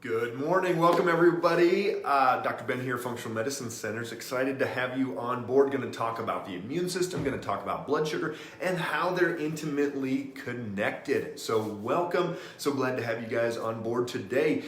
Good morning. Welcome, everybody. Dr. Ben here, Functional Medicine Centers. Excited to have you on board. Going to talk about the immune system, going to talk about blood sugar, and how they're intimately connected. So welcome. So glad to have you guys on board today.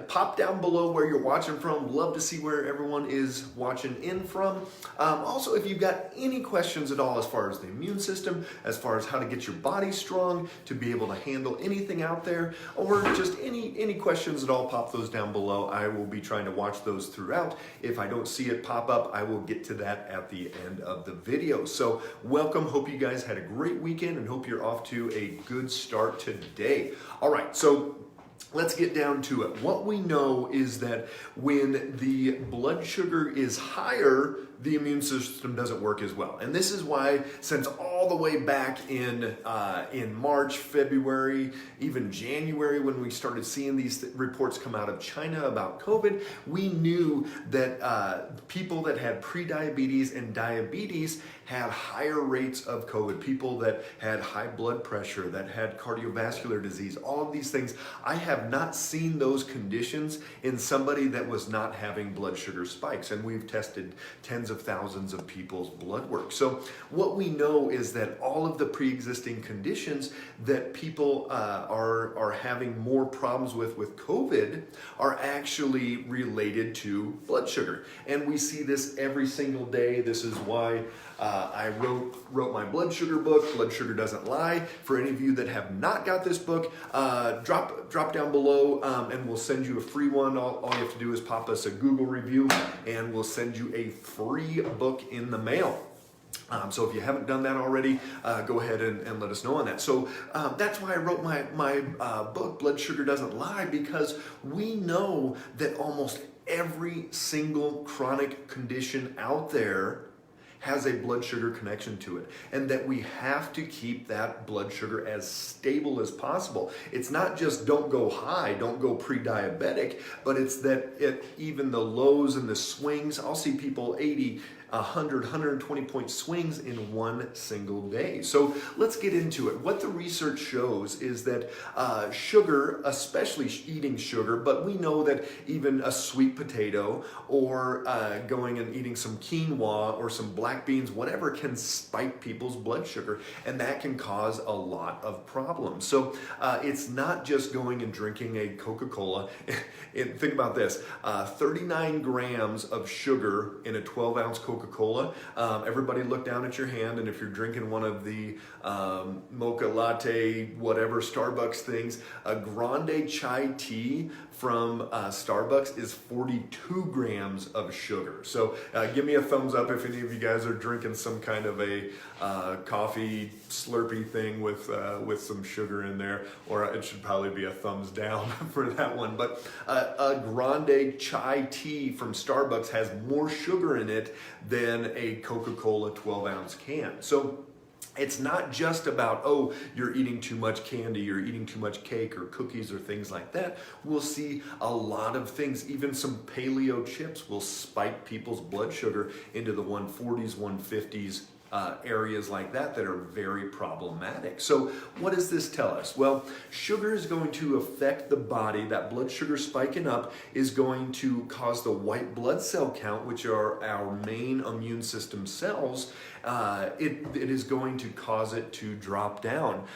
Pop down below where you're watching from. Love to see where everyone is watching in from. Also, if you've got any questions at all as far as the immune system, as far as how to get your body strong, to be able to handle anything out there, or just any questions at all, pop those down below. I will be trying to watch those throughout. If I don't see it pop up, I will get to that at the end of the video. So welcome. Hope you guys had a great weekend and hope you're off to a good start today. All right, so let's get down to it. What we know is that when the blood sugar is higher, the immune system doesn't work as well. And this is why, since all the way back in March, February, even January, when we started seeing these reports come out of China about COVID, we knew that people that had prediabetes and diabetes had higher rates of COVID. People that had high blood pressure, that had cardiovascular disease, all of these things. I have not seen those conditions in somebody that was not having blood sugar spikes. And we've tested tens of thousands of people's blood work. So what we know is that all of the pre-existing conditions that people are having more problems with COVID are actually related to blood sugar. And we see this every single day. This is why I wrote my blood sugar book, Blood Sugar Doesn't Lie. For any of you that have not got this book, drop down below and we'll send you a free one. All you have to do is pop us a Google review and we'll send you a free book in the mail. So if you haven't done that already, go ahead and let us know on that. So that's why I wrote my book, Blood Sugar Doesn't Lie, because we know that almost every single chronic condition out there has a blood sugar connection to it, and that we have to keep that blood sugar as stable as possible. It's not just don't go high, don't go pre-diabetic, but it's that even the lows and the swings, I'll see people 80, 100, 120 point swings in one single day. So let's get into it. What the research shows is that sugar, especially eating sugar, but we know that even a sweet potato or going and eating some quinoa or some black beans, whatever, can spike people's blood sugar, and that can cause a lot of problems. So it's not just going and drinking a Coca-Cola. Think about this, 39 grams of sugar in a 12-ounce Coca-Cola. Everybody look down at your hand, and if you're drinking one of the mocha latte, whatever, Starbucks things, a grande chai tea from Starbucks is 42 grams of sugar. So give me a thumbs up if any of you guys are drinking some kind of a coffee slurpee thing with some sugar in there, or it should probably be a thumbs down for that one. But a grande chai tea from Starbucks has more sugar in it than a Coca-Cola 12-ounce can. So it's not just about, oh, you're eating too much candy, you're eating too much cake or cookies or things like that. We'll see a lot of things. Even some paleo chips will spike people's blood sugar into the 140s, 150s, areas like that are very problematic. So what does this tell us? Well, sugar is going to affect the body. That blood sugar spiking up is going to cause the white blood cell count, which are our main immune system cells. It is going to cause it to drop down.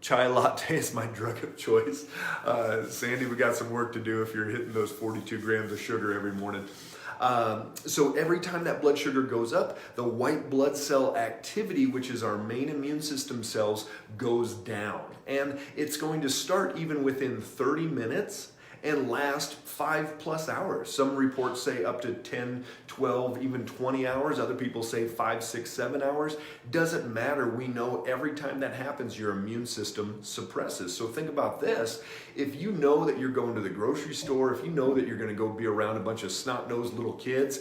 Chai latte is my drug of choice. Sandy, we got some work to do if you're hitting those 42 grams of sugar every morning. So every time that blood sugar goes up, the white blood cell activity, which is our main immune system cells, goes down. And it's going to start even within 30 minutes and last 5+ hours. Some reports say up to 10, 12, even 20 hours. Other people say 5, 6, 7 hours. Doesn't matter. We know every time that happens, your immune system suppresses. So think about this. If you know that you're going to the grocery store, if you know that you're going to go be around a bunch of snot-nosed little kids,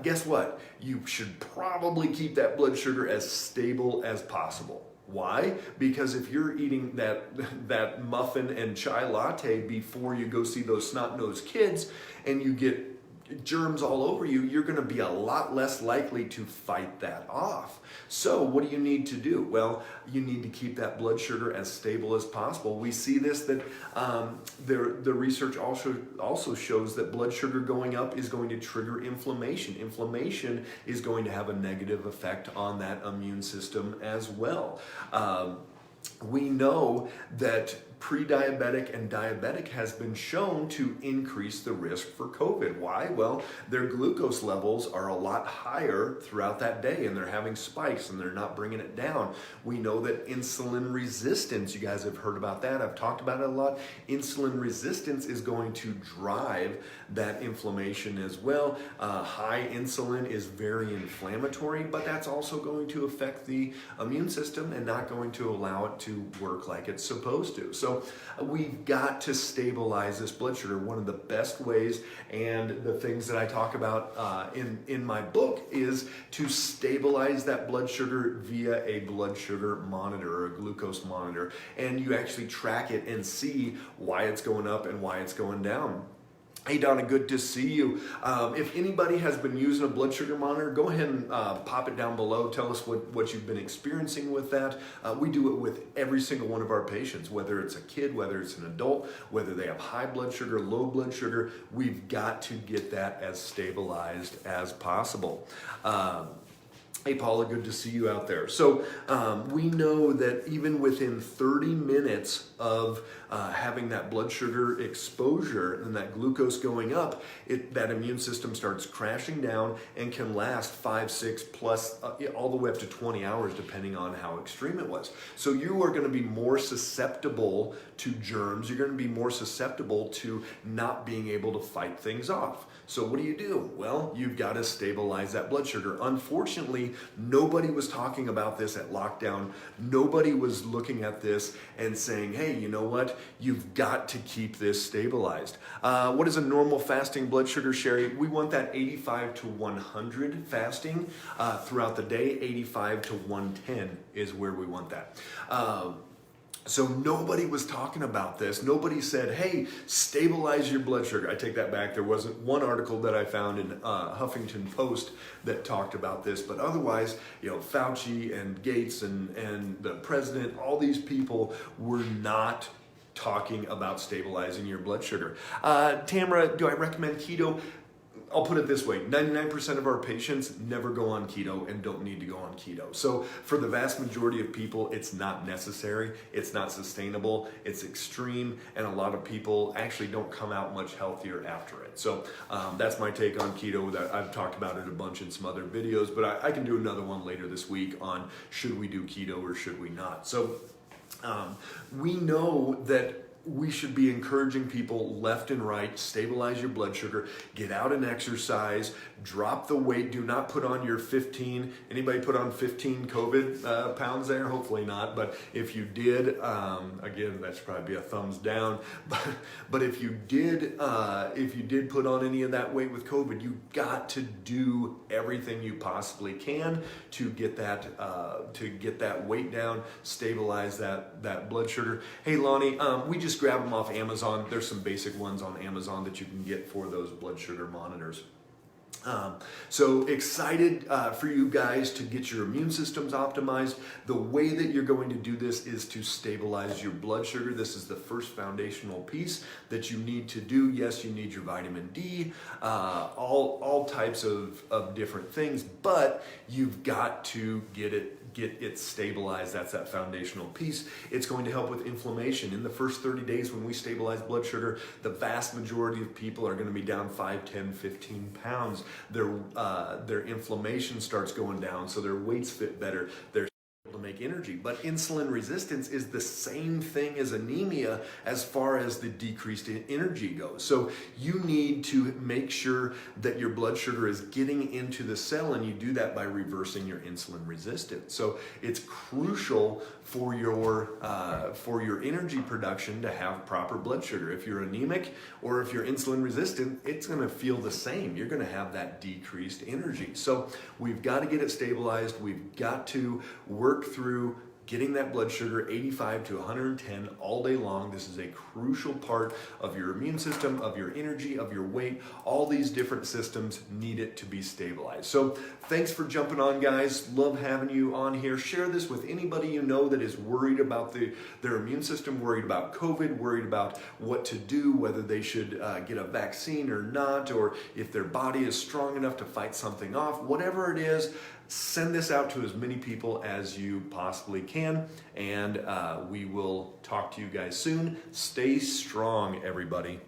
guess what? You should probably keep that blood sugar as stable as possible. Why? Because if you're eating that muffin and chai latte before you go see those snot-nosed kids, and you get germs all over you, you're going to be a lot less likely to fight that off. So what do you need to do? Well, you need to keep that blood sugar as stable as possible. We see this, that the research also shows that blood sugar going up is going to trigger inflammation. Inflammation is going to have a negative effect on that immune system as well. We know that pre-diabetic and diabetic has been shown to increase the risk for COVID. Why? Well, their glucose levels are a lot higher throughout that day, and they're having spikes and they're not bringing it down. We know that insulin resistance, you guys have heard about that, I've talked about it a lot. Insulin resistance is going to drive that inflammation as well. High insulin is very inflammatory, but that's also going to affect the immune system and not going to allow it to work like it's supposed to. So we've got to stabilize this blood sugar. One of the best ways, and the things that I talk about in my book, is to stabilize that blood sugar via a blood sugar monitor or a glucose monitor. And you actually track it and see why it's going up and why it's going down. Hey Donna, good to see you. If anybody has been using a blood sugar monitor, go ahead and pop it down below. Tell us what you've been experiencing with that. We do it with every single one of our patients, whether it's a kid, whether it's an adult, whether they have high blood sugar, low blood sugar. We've got to get that as stabilized as possible. Hey Paula, good to see you out there. So we know that even within 30 minutes of having that blood sugar exposure and that glucose going up, that immune system starts crashing down and can last 5, 6 plus all the way up to 20 hours depending on how extreme it was. So you are going to be more susceptible to germs. You're going to be more susceptible to not being able to fight things off. So what do? Well, you've got to stabilize that blood sugar. Unfortunately, nobody was talking about this at lockdown. Nobody was looking at this and saying, hey, you know what? You've got to keep this stabilized. What is a normal fasting blood sugar, Sherry? We want that 85 to 100 fasting throughout the day. 85 to 110 is where we want that. So nobody was talking about this. Nobody said, hey, stabilize your blood sugar. I take that back. There wasn't one article that I found in Huffington Post that talked about this, but otherwise, Fauci and Gates and the president, all these people were not talking about stabilizing your blood sugar. Tamara, do I recommend keto? I'll put it this way, 99% of our patients never go on keto and don't need to go on keto. So for the vast majority of people, it's not necessary, it's not sustainable, it's extreme, and a lot of people actually don't come out much healthier after it. So that's my take on keto. I've talked about it a bunch in some other videos, but I can do another one later this week on should we do keto or should we not. So we know that we should be encouraging people left and right, stabilize your blood sugar, get out and exercise, drop the weight, do not put on your 15, anybody put on 15 COVID pounds there? Hopefully not, but if you did, again, that should probably be a thumbs down, but if you did put on any of that weight with COVID, you got to do everything you possibly can to get that weight down, stabilize that blood sugar. Hey Lonnie, we just grab them off Amazon. There's some basic ones on Amazon that you can get for those blood sugar monitors. So excited for you guys to get your immune systems optimized. The way that you're going to do this is to stabilize your blood sugar. This is the first foundational piece that you need to do. Yes, you need your vitamin D, all types of different things, but you've got to get it stabilized. That's that foundational piece. It's going to help with inflammation. In the first 30 days when we stabilize blood sugar, the vast majority of people are going to be down 5, 10, 15 pounds. Their inflammation starts going down, so their weights fit better. They're able to make energy. But insulin resistance is the same thing as anemia as far as the decreased energy goes. So you need to make sure that your blood sugar is getting into the cell, and you do that by reversing your insulin resistance. So it's crucial for your energy production to have proper blood sugar. If you're anemic or if you're insulin resistant, it's going to feel the same. You're going to have that decreased energy. So we've got to get it stabilized. We've got to work through getting that blood sugar 85 to 110 all day long. This is a crucial part of your immune system, of your energy, of your weight. All these different systems need it to be stabilized. So thanks for jumping on, guys. Love having you on here. Share this with anybody you know that is worried about their immune system, worried about COVID, worried about what to do, whether they should get a vaccine or not, or if their body is strong enough to fight something off. Whatever it is, send this out to as many people as you possibly can, and we will talk to you guys soon. Stay strong, everybody.